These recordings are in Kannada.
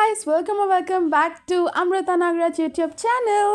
guys, welcome back to Amrita Nagaraj YouTube channel.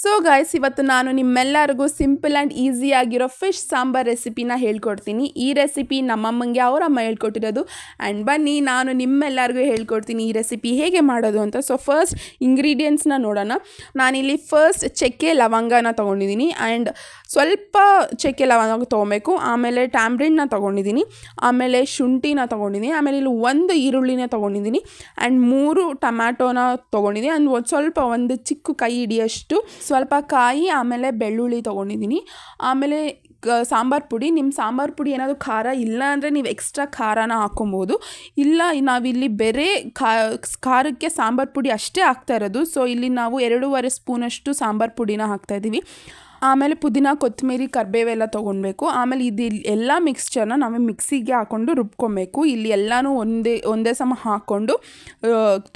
So guys, ಇವತ್ತು ನಾನು ನಿಮ್ಮೆಲ್ಲರಿಗೂ ಸಿಂಪಲ್ ಆ್ಯಂಡ್ ಈಸಿ ಆಗಿರೋ ಫಿಶ್ ಸಾಂಬಾರ್ ರೆಸಿಪಿನ ಹೇಳ್ಕೊಡ್ತೀನಿ. ಈ ರೆಸಿಪಿ ನಮ್ಮಮ್ಮಂಗೆ ಅವರಮ್ಮ ಹೇಳ್ಕೊಟ್ಟಿರೋದು. ಆ್ಯಂಡ್ ಬನ್ನಿ ನಾನು ನಿಮ್ಮೆಲ್ಲರಿಗೂ ಹೇಳ್ಕೊಡ್ತೀನಿ ಈ ರೆಸಿಪಿ ಹೇಗೆ ಮಾಡೋದು ಅಂತ. ಸೊ ಫಸ್ಟ್ ಇಂಗ್ರೀಡಿಯೆಂಟ್ಸ್ನ ನೋಡೋಣ. ನಾನಿಲ್ಲಿ ಫಸ್ಟ್ ಚಕ್ಕೆ ಲವಂಗನ ತೊಗೊಂಡಿದ್ದೀನಿ ಆ್ಯಂಡ್ ಸ್ವಲ್ಪ ಚಕ್ಕೆ ಲವಂಗ ತೊಗೊಬೇಕು. ಆಮೇಲೆ ಟ್ಯಾಮ್ರಿನ್ನ ತೊಗೊಂಡಿದ್ದೀನಿ, ಆಮೇಲೆ ಶುಂಠಿನ ತೊಗೊಂಡಿದ್ದೀನಿ, ಆಮೇಲೆ ಇಲ್ಲಿ ಒಂದು ಈರುಳ್ಳಿನ ತೊಗೊಂಡಿದ್ದೀನಿ ಆ್ಯಂಡ್ 3 ಟೊಮ್ಯಾಟೋನ ತೊಗೊಂಡಿದ್ದೀನಿ. ಆ್ಯಂಡ್ ಸ್ವಲ್ಪ ಒಂದು ಚಿಕ್ಕ ಕೈ ಹಿಡಿಯಷ್ಟು ಸ್ವಲ್ಪ ಕಾಯಿ, ಆಮೇಲೆ ಬೆಳ್ಳುಳ್ಳಿ ತೊಗೊಂಡಿದ್ದೀನಿ. ಆಮೇಲೆ ಸಾಂಬಾರು ಪುಡಿ, ನಿಮ್ಮ ಸಾಂಬಾರು ಪುಡಿ ಏನಾದರೂ ಖಾರ ಇಲ್ಲ ಅಂದರೆ ನೀವು ಎಕ್ಸ್ಟ್ರಾ ಖಾರನ ಹಾಕ್ಕೊಬೋದು. ಇಲ್ಲ ನಾವಿಲ್ಲಿ ಬೇರೆ ಖಾರಕ್ಕೆ ಸಾಂಬಾರು ಪುಡಿ ಅಷ್ಟೇ ಹಾಕ್ತಾ ಇರೋದು. ಸೊ ಇಲ್ಲಿ ನಾವು 2.5 ಸ್ಪೂನಷ್ಟು ಸಾಂಬಾರು ಪುಡಿನ ಹಾಕ್ತಾಯಿದ್ದೀವಿ. ಆಮೇಲೆ ಪುದೀನ, ಕೊತ್ತಂಬರಿ, ಕರಿಬೇವೆಲ್ಲ ತೊಗೊಳ್ಬೇಕು. ಆಮೇಲೆ ಇದು ಎಲ್ಲ ಮಿಕ್ಸ್ಚರ್ನ ನಾವು ಮಿಕ್ಸಿಗೆ ಹಾಕ್ಕೊಂಡು ರುಬ್ಕೊಬೇಕು. ಇಲ್ಲಿ ಎಲ್ಲನೂ ಒಂದೇ ಸಮ ಹಾಕ್ಕೊಂಡು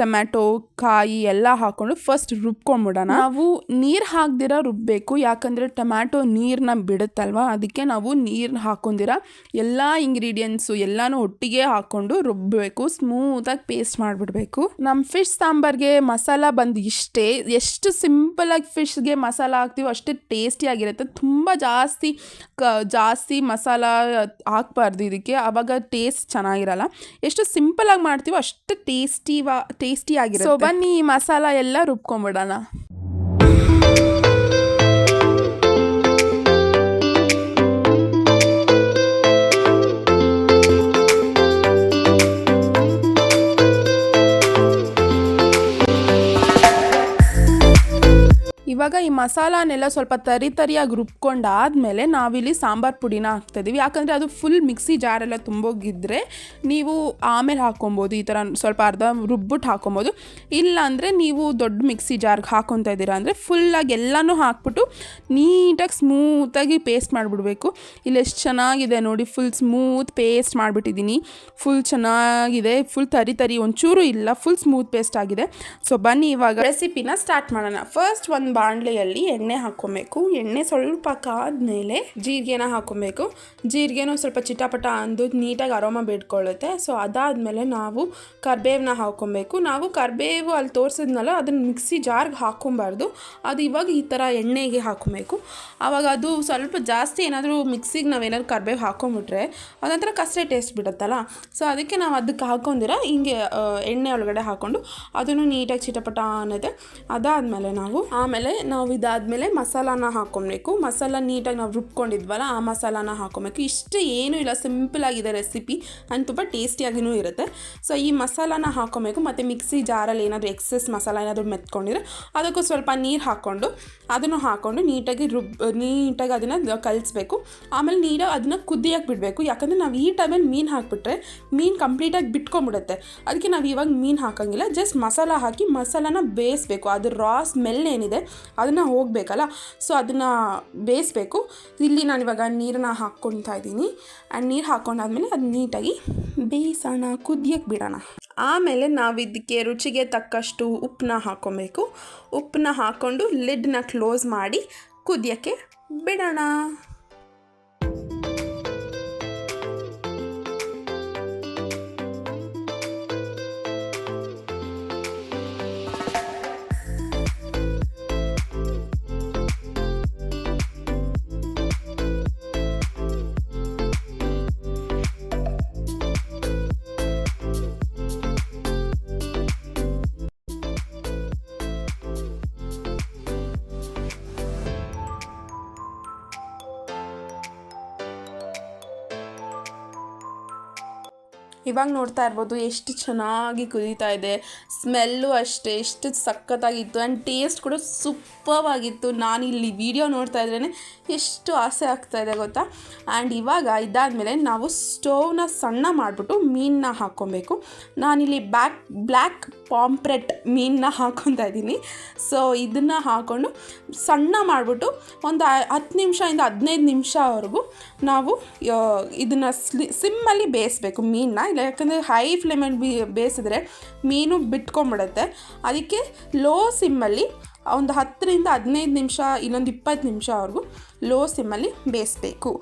ಟೊಮ್ಯಾಟೊ, ಕಾಯಿ ಎಲ್ಲ ಹಾಕ್ಕೊಂಡು ಫಸ್ಟ್ ರುಬ್ಕೊಂಡ್ಬಿಡೋಣ. ನಾವು ನೀರು ಹಾಕ್ದಿರ ರುಬ್ಬಬೇಕು, ಯಾಕಂದರೆ ಟೊಮ್ಯಾಟೊ ನೀರನ್ನ ಬಿಡುತ್ತಲ್ವ, ಅದಕ್ಕೆ ನಾವು ನೀರು ಹಾಕ್ಕೊಂಡಿರ ಎಲ್ಲ ಇಂಗ್ರೀಡಿಯೆಂಟ್ಸು ಎಲ್ಲನೂ ಒಟ್ಟಿಗೆ ಹಾಕ್ಕೊಂಡು ರುಬ್ಬಬೇಕು, ಸ್ಮೂತಾಗಿ ಪೇಸ್ಟ್ ಮಾಡಿಬಿಡ್ಬೇಕು. ನಮ್ಮ ಫಿಶ್ ಸಾಂಬಾರ್ಗೆ ಮಸಾಲ ಬಂದು ಇಷ್ಟೇ. ಎಷ್ಟು ಸಿಂಪಲಾಗಿ ಫಿಶ್ಗೆ ಮಸಾಲ ಹಾಕ್ತೀವೋ ಅಷ್ಟೇ ಟೇಸ್ಟಿಯಾಗಿರುತ್ತೆ. ತುಂಬ ಜಾಸ್ತಿ ಮಸಾಲ ಹಾಕ್ಬಾರ್ದು ಇದಕ್ಕೆ, ಆವಾಗ ಟೇಸ್ಟ್ ಚೆನ್ನಾಗಿರಲ್ಲ. ಎಷ್ಟು ಸಿಂಪಲಾಗಿ ಮಾಡ್ತೀವೋ ಅಷ್ಟು ಟೇಸ್ಟಿಯಾಗಿರುತ್ತೆ. ಸೊ ಬನ್ನಿ ಈ ಮಸಾಲ ಎಲ್ಲ ರುಬ್ಕೊಂಬಿಡೋಣ. ಇವಾಗ ಈ ಮಸಾಲಾನೆಲ್ಲ ಸ್ವಲ್ಪ ತರಿಯಾಗಿ ರುಬ್ಕೊಂಡಾದಮೇಲೆ ನಾವಿಲ್ಲಿ ಸಾಂಬಾರು ಪುಡಿನ ಹಾಕ್ತಾಯಿದ್ದೀವಿ. ಯಾಕಂದರೆ ಅದು ಫುಲ್ ಮಿಕ್ಸಿ ಜಾರೆಲ್ಲ ತುಂಬೋಗಿದ್ದರೆ ನೀವು ಆಮೇಲೆ ಹಾಕ್ಕೊಬೋದು, ಈ ಥರ ಸ್ವಲ್ಪ ಅರ್ಧ ರುಬ್ಬಿಟ್ಟು ಹಾಕ್ಕೊಬೋದು. ಇಲ್ಲ ಅಂದರೆ ನೀವು ದೊಡ್ಡ ಮಿಕ್ಸಿ ಜಾರ್ಗೆ ಹಾಕ್ಕೊತಾ ಇದ್ದೀರಾ ಅಂದರೆ ಫುಲ್ಲಾಗಿ ಎಲ್ಲನೂ ಹಾಕ್ಬಿಟ್ಟು ನೀಟಾಗಿ ಸ್ಮೂತಾಗಿ ಪೇಸ್ಟ್ ಮಾಡಿಬಿಡ್ಬೇಕು. ಇಲ್ಲಿ ಎಷ್ಟು ಚೆನ್ನಾಗಿದೆ ನೋಡಿ, ಫುಲ್ ಸ್ಮೂತ್ ಪೇಸ್ಟ್ ಮಾಡಿಬಿಟ್ಟಿದ್ದೀನಿ. ಫುಲ್ ಚೆನ್ನಾಗಿದೆ, ಫುಲ್ ತರಿ ಒಂಚೂರು ಇಲ್ಲ, ಫುಲ್ ಸ್ಮೂತ್ ಪೇಸ್ಟ್ ಆಗಿದೆ. ಸೊ ಬನ್ನಿ ಇವಾಗ ರೆಸಿಪಿನ ಸ್ಟಾರ್ಟ್ ಮಾಡೋಣ. ಫಸ್ಟ್ ಒಂದು ಬಾಣಲೆಯಲ್ಲಿ ಎಣ್ಣೆ ಹಾಕ್ಕೊಬೇಕು. ಎಣ್ಣೆ ಸ್ವಲ್ಪ ಕಾದ್ಮೇಲೆ ಜೀರಿಗೆನ ಹಾಕ್ಕೊಬೇಕು. ಜೀರಿಗೆನೂ ಸ್ವಲ್ಪ ಚಿಟಪಟ ಅಂದು ನೀಟಾಗಿ ಅರೋಮ ಬಿಟ್ಕೊಳ್ಳುತ್ತೆ. ಸೊ ಅದಾದಮೇಲೆ ನಾವು ಕರಿಬೇವನ್ನ ಹಾಕ್ಕೊಬೇಕು. ನಾವು ಕರಿಬೇವು ಅಲ್ಲಿ ತೋರಿಸಿದ್ನಲ್ಲ, ಅದನ್ನು ಮಿಕ್ಸಿ ಜಾರ್ಗೆ ಹಾಕ್ಕೊಬಾರ್ದು, ಅದು ಇವಾಗ ಈ ಥರ ಎಣ್ಣೆಗೆ ಹಾಕ್ಕೊಬೇಕು. ಆವಾಗ ಅದು ಸ್ವಲ್ಪ ಜಾಸ್ತಿ ಏನಾದರೂ ಮಿಕ್ಸಿಗೆ ನಾವೇನಾದ್ರು ಕರಿಬೇವು ಹಾಕ್ಕೊಂಬಿಟ್ರೆ ಅದೊಂಥರ ಕಷ್ಟೇ ಟೇಸ್ಟ್ ಬಿಡುತ್ತಲ್ಲ. ಸೊ ಅದಕ್ಕೆ ನಾವು ಅದಕ್ಕೆ ಹಾಕ್ಕೊಂಡಿರ ಹಿಂಗೆ ಎಣ್ಣೆ ಒಳಗಡೆ ಹಾಕ್ಕೊಂಡು ಅದನ್ನು ನೀಟಾಗಿ ಚಿಟಪಟ ಅನ್ನತ್ತೆ. ಅದಾದಮೇಲೆ ನಾವು ಇದಾದಮೇಲೆ ಮಸಾಲಾನ ಹಾಕ್ಕೊಬೇಕು. ಮಸಾಲ ನೀಟಾಗಿ ನಾವು ರುಬ್ಕೊಂಡಿದ್ವಲ್ಲ ಆ ಮಸಾಲಾನ ಹಾಕ್ಕೊಬೇಕು. ಇಷ್ಟು ಏನೂ ಇಲ್ಲ, ಸಿಂಪಲ್ ಆಗಿದೆ ರೆಸಿಪಿ ಆ್ಯಂಡ್ ತುಂಬ ಟೇಸ್ಟಿಯಾಗಿಯೂ ಇರುತ್ತೆ. ಸೊ ಈ ಮಸಾಲಾನ ಹಾಕ್ಕೊಬೇಕು. ಮತ್ತು ಮಿಕ್ಸಿ ಜಾರಲ್ಲಿ ಏನಾದರೂ ಎಕ್ಸೆಸ್ ಮಸಾಲ ಏನಾದರೂ ಮೆತ್ಕೊಂಡಿದ್ರೆ ಅದಕ್ಕೂ ಸ್ವಲ್ಪ ನೀರು ಹಾಕ್ಕೊಂಡು ಅದನ್ನು ಹಾಕ್ಕೊಂಡು ನೀಟಾಗಿ ಅದನ್ನು ಕಲಿಸ್ಬೇಕು. ಆಮೇಲೆ ನೀಟಾಗಿ ಅದನ್ನು ಕುದಿಯೋಕೆ ಬಿಡಬೇಕು. ಯಾಕಂದರೆ ನಾವು ಈ ಟೈಮಲ್ಲಿ ಮೀನು ಹಾಕಿಬಿಟ್ರೆ ಮೀನು ಕಂಪ್ಲೀಟಾಗಿ ಬಿಟ್ಕೊಂಡ್ಬಿಡುತ್ತೆ. ಅದಕ್ಕೆ ನಾವು ಇವಾಗ ಮೀನು ಹಾಕೋಂಗಿಲ್ಲ, ಜಸ್ಟ್ ಮಸಾಲ ಹಾಕಿ ಮಸಾಲಾನ ಬೇಯಿಸ್ಬೇಕು. ಅದು ರಾ ಸ್ಮೆಲ್ ಏನಿದೆ ಅದನ್ನು ಹೋಗಬೇಕಲ್ಲ, ಸೊ ಅದನ್ನು ಬೇಯಿಸ್ಬೇಕು. ಇಲ್ಲಿ ನಾನಿವಾಗ ನೀರನ್ನ ಹಾಕ್ಕೊಳ್ತಾ ಇದ್ದೀನಿ. ಆ್ಯಂಡ್ ನೀರು ಹಾಕ್ಕೊಂಡಾದ್ಮೇಲೆ ಅದು ನೀಟಾಗಿ ಬೇಯಿಸೋಣ, ಕುದಿಯೋಕ್ಕೆ ಬಿಡೋಣ. ಆಮೇಲೆ ನಾವು ಇದಕ್ಕೆ ರುಚಿಗೆ ತಕ್ಕಷ್ಟು ಉಪ್ಪನ್ನ ಹಾಕ್ಕೊಬೇಕು. ಉಪ್ಪನ್ನ ಹಾಕ್ಕೊಂಡು ಲಿಡ್ನ ಕ್ಲೋಸ್ ಮಾಡಿ ಕುದಿಯೋಕ್ಕೆ ಬಿಡೋಣ. ಇವಾಗ ನೋಡ್ತಾ ಇರ್ಬೋದು ಎಷ್ಟು ಚೆನ್ನಾಗಿ ಕುದೀತಾ ಇದೆ. ಸ್ಮೆಲ್ಲು ಅಷ್ಟೇ ಎಷ್ಟು ಸಖತ್ತಾಗಿತ್ತು ಆ್ಯಂಡ್ ಟೇಸ್ಟ್ ಕೂಡ ಸೂಪರ್ವಾಗಿತ್ತು. ನಾನು ಇಲ್ಲಿ ವಿಡಿಯೋ ನೋಡ್ತಾ ಇದ್ರೇ ಎಷ್ಟು ಆಸೆ ಆಗ್ತಾಯಿದೆ ಗೊತ್ತಾ. ಆ್ಯಂಡ್ ಇವಾಗ ಇದಾದಮೇಲೆ ನಾವು ಸ್ಟೋವ್ನ ಸಣ್ಣ ಮಾಡಿಬಿಟ್ಟು ಮೀನನ್ನ ಹಾಕ್ಕೊಬೇಕು. ನಾನಿಲ್ಲಿ ಬ್ಲ್ಯಾಕ್ ಪಾಂಪ್ರೆಟ್ ಮೀನನ್ನ ಹಾಕ್ಕೊತಾ ಇದ್ದೀನಿ. ಸೊ ಇದನ್ನು ಹಾಕ್ಕೊಂಡು ಸಣ್ಣ ಮಾಡಿಬಿಟ್ಟು ಒಂದು 10 ನಿಮಿಷದಿಂದ 15 ನಿಮಿಷವರೆಗೂ ನಾವು ಇದನ್ನು ಸಿಮ್ಮಲ್ಲಿ ಬೇಯಿಸ್ಬೇಕು ಮೀನನ್ನ. ಇಲ್ಲ, ಯಾಕಂದರೆ ಹೈ ಫ್ಲೇಮಲ್ಲಿ ಬೇಯಿಸಿದ್ರೆ ಮೀನು ಬಿಟ್ಕೊಂಡ್ಬಿಡುತ್ತೆ. ಅದಕ್ಕೆ ಲೋ ಸಿಮ್ಮಲ್ಲಿ ಒಂದು 10-15 ನಿಮಿಷ, ಇನ್ನೊಂದು 20 ನಿಮಿಷವರೆಗೂ ಲೋ ಸಿಮ್ಮಲ್ಲಿ ಬೇಯಿಸಬೇಕು.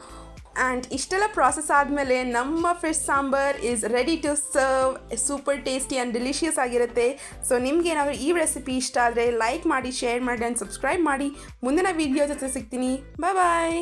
ಆ್ಯಂಡ್ ಇಷ್ಟೆಲ್ಲ ಪ್ರಾಸೆಸ್ ಆದಮೇಲೆ ನಮ್ಮ fish sambar is ready to serve. Super tasty and delicious ಆಗಿರುತ್ತೆ. ಸೊ ನಿಮ್ಗೇನಾದರೂ ಈ ರೆಸಿಪಿ ಇಷ್ಟ ಆದರೆ ಲೈಕ್ ಮಾಡಿ, ಶೇರ್ ಮಾಡಿ ಆ್ಯಂಡ್ ಸಬ್ಸ್ಕ್ರೈಬ್ ಮಾಡಿ. ಮುಂದಿನ ವೀಡಿಯೋ ಜೊತೆ ಸಿಗ್ತೀನಿ. ಬಾಯ್.